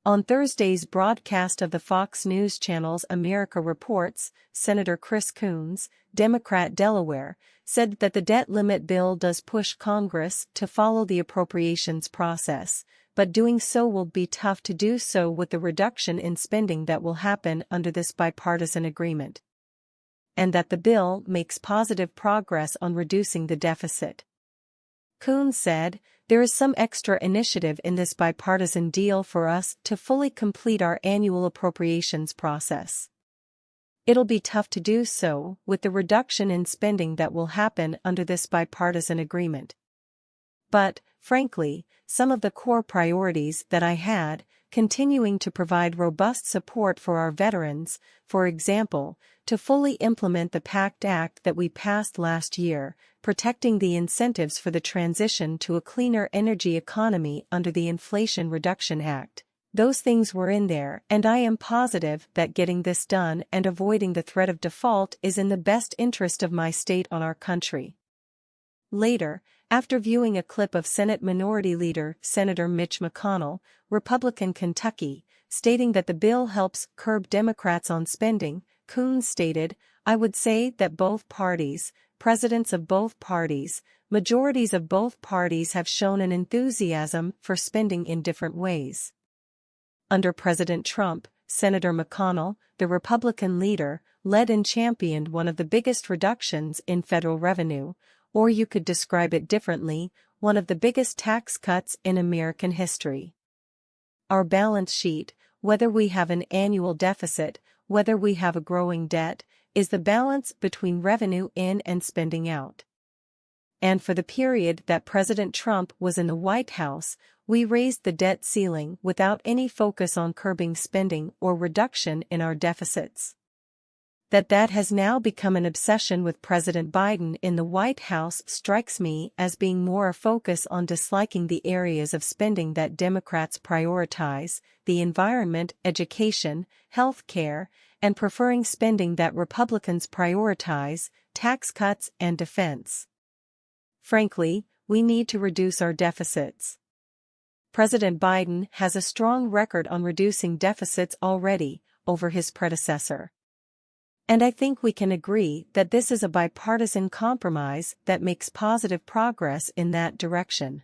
On Thursday's broadcast of the Fox News Channel's America Reports, Senator Chris Coons, Democrat Delaware, said that the debt limit bill does push Congress to follow the appropriations process, but doing so will be tough to do so with the reduction in spending that will happen under this bipartisan agreement. And that the bill makes positive progress on reducing the deficit. Coons said, "There is some extra initiative in this bipartisan deal for us to fully complete our annual appropriations process. It'll be tough to do so with the reduction in spending that will happen under this bipartisan agreement. But, frankly, some of the core priorities that I had, continuing to provide robust support for our veterans, for example, to fully implement the PACT Act that we passed last year, protecting the incentives for the transition to a cleaner energy economy under the Inflation Reduction Act. Those things were in there, and I am positive that getting this done and avoiding the threat of default is in the best interest of my state and our country." Later, after viewing a clip of Senate Minority Leader Senator Mitch McConnell, Republican Kentucky, stating that the bill helps curb Democrats on spending, Coons stated, "I would say that both parties, presidents of both parties, majorities of both parties have shown an enthusiasm for spending in different ways." Under President Trump, Senator McConnell, the Republican leader, led and championed one of the biggest reductions in federal revenue, or you could describe it differently, one of the biggest tax cuts in American history. Our balance sheet, whether we have an annual deficit, whether we have a growing debt, is the balance between revenue in and spending out. And for the period that President Trump was in the White House, we raised the debt ceiling without any focus on curbing spending or reduction in our deficits. That has now become an obsession with President Biden in the White House strikes me as being more a focus on disliking the areas of spending that Democrats prioritize, the environment, education, health care, and preferring spending that Republicans prioritize, tax cuts and defense. Frankly, we need to reduce our deficits. President Biden has a strong record on reducing deficits already, over his predecessor. And I think we can agree that this is a bipartisan compromise that makes positive progress in that direction.